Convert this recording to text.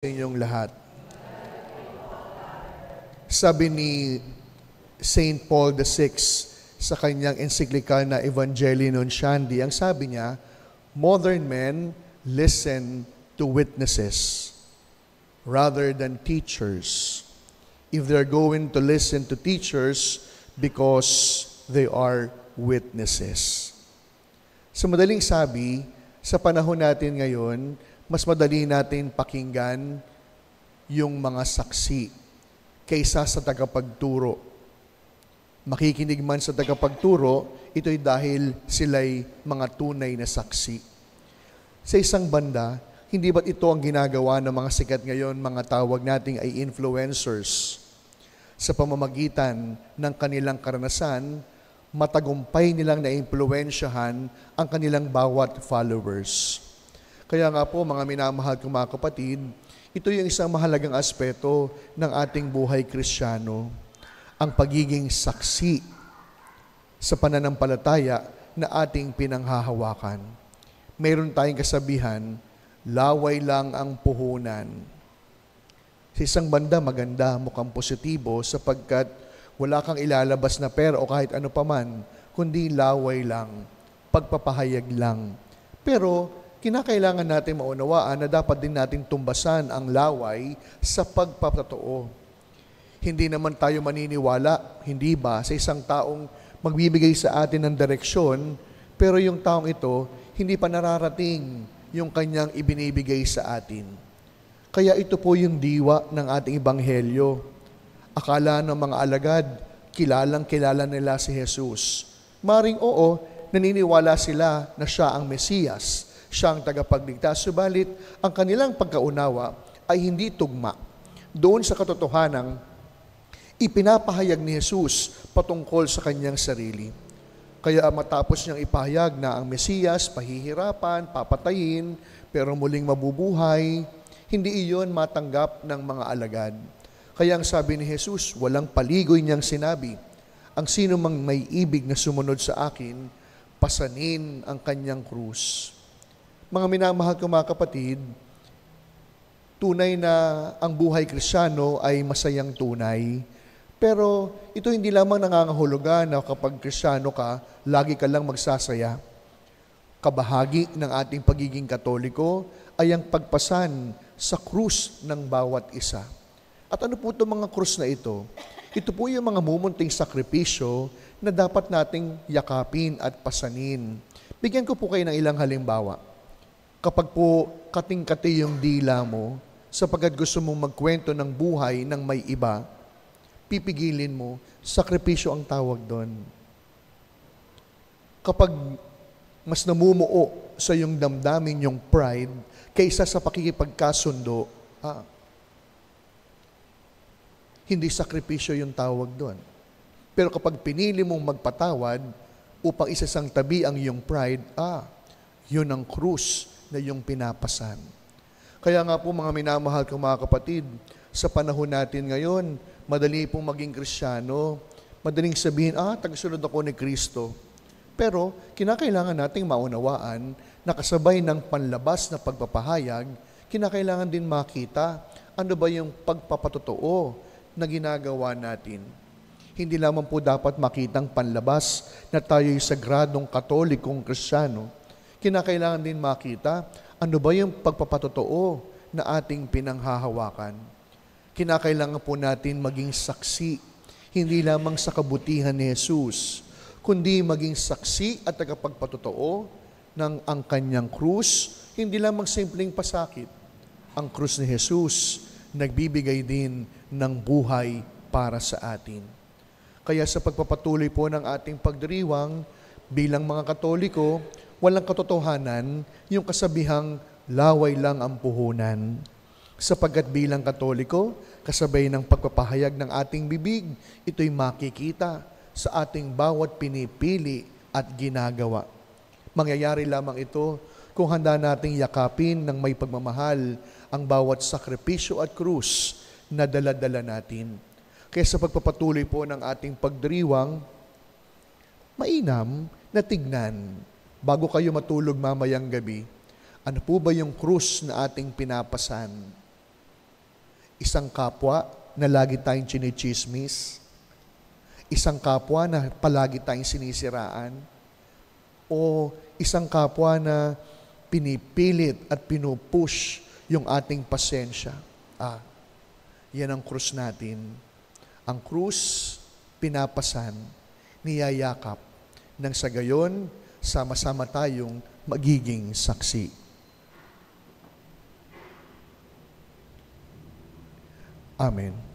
Inyong lahat. Sabi ni Saint Paul VI sa kanyang encyclical na Evangelii Nunciandi, ang sabi niya, modern men listen to witnesses rather than teachers. If they're going to listen to teachers because they are witnesses. Sa madaling sabi, sa panahon natin ngayon, mas madali natin pakinggan yung mga saksi kaysa sa tagapagturo. Makikinig man sa tagapagturo, ito'y dahil sila'y mga tunay na saksi. Sa isang banda, hindi ba't ito ang ginagawa ng mga sikat ngayon, mga tawag nating ay influencers? Sa pamamagitan ng kanilang karanasan, matagumpay nilang naimpluwensyahan ang kanilang bawat followers. Kaya nga po, mga minamahal kong mga kapatid, ito yung isang mahalagang aspeto ng ating buhay Kristiyano, ang pagiging saksi sa pananampalataya na ating pinanghahawakan. Mayroon tayong kasabihan, laway lang ang puhunan. Sa isang banda, maganda, mukhang positibo, sapagkat wala kang ilalabas na pera o kahit ano paman, kundi laway lang, pagpapahayag lang. Pero, kinakailangan natin maunawaan na dapat din natin tumbasan ang laway sa pagpapatotoo. Hindi naman tayo maniniwala, hindi ba, sa isang taong magbibigay sa atin ng direksyon, pero yung taong ito, hindi pa nararating yung kanyang ibinibigay sa atin. Kaya ito po yung diwa ng ating ebanghelyo. Akala ng mga alagad, kilala nila si Jesus. Maring oo, naniniwala sila na siya ang Mesiyas, siya ang tagapagligtas, subalit ang kanilang pagkaunawa ay hindi tugma doon sa katotohanang ipinapahayag ni Jesus patungkol sa kanyang sarili. Kaya matapos niyang ipahayag na ang Mesiyas, pahihirapan, papatayin, pero muling mabubuhay, hindi iyon matanggap ng mga alagad. Kaya ang sabi ni Jesus, walang paligoy niyang sinabi, ang sino mang may ibig na sumunod sa akin, pasanin ang kanyang krus. Mga minamahal kong mga kapatid, tunay na ang buhay Kristiyano ay masayang tunay. Pero ito hindi lamang nangangahulugan na kapag Kristiyano ka, lagi ka lang magsasaya. Kabahagi ng ating pagiging Katoliko ay ang pagpasan sa krus ng bawat isa. At ano po itong mga krus na ito? Ito po yung mga mumunting sakripisyo na dapat nating yakapin at pasanin. Bigyan ko po kayo ng ilang halimbawa. Kapag po kating-kati yung dila mo, sapagkat gusto mong magkwento ng buhay ng may iba, pipigilin mo, sakripisyo ang tawag doon. Kapag mas namumuo sa yung damdamin yung pride, kaysa sa pakikipagkasundo, hindi sakripisyo yung tawag doon. Pero kapag pinili mong magpatawad upang isasang tabi ang iyong pride, yun ang krus na yung pinapasan. Kaya nga po mga minamahal kong mga kapatid, sa panahon natin ngayon, madali pong maging Kristiyano, madaling sabihin, tagasunod ako ni Kristo. Pero kinakailangan nating maunawaan na kasabay ng panlabas na pagpapahayag, kinakailangan din makita ano ba yung pagpapatotoo na ginagawa natin. Hindi lamang po dapat makitang panlabas na tayo'y sagradong katolikong Kristiyano. Kinakailangan din makita ano ba yung pagpapatotoo na ating pinanghahawakan. Kinakailangan po natin maging saksi, hindi lamang sa kabutihan ni Jesus, kundi maging saksi at tagapagpatotoo ng ang kanyang krus, hindi lamang simpleng pasakit. Ang krus ni Jesus, nagbibigay din ng buhay para sa atin. Kaya sa pagpapatuloy po ng ating pagdiriwang, bilang mga Katoliko, walang katotohanan yung kasabihang laway lang ang puhunan. Sapagkat bilang Katoliko, kasabay ng pagpapahayag ng ating bibig, ito'y makikita sa ating bawat pinipili at ginagawa. Mangyayari lamang ito kung handa nating yakapin ng may pagmamahal ang bawat sakripisyo at krus na dala-dala natin. Kaya sa pagpapatuloy po ng ating pagdiriwang, mainam na tignan bago kayo matulog mamayang gabi, ano po ba yung krus na ating pinapasan? Isang kapwa na lagi tayong chinichismis? Isang kapwa na palagi tayong sinisiraan? O isang kapwa na pinipilit at pinupush yung ating pasensya? Yan ang krus natin. Ang krus, pinapasan, niyayakap, nang sa gayon, sama-sama tayong magiging saksi. Amen.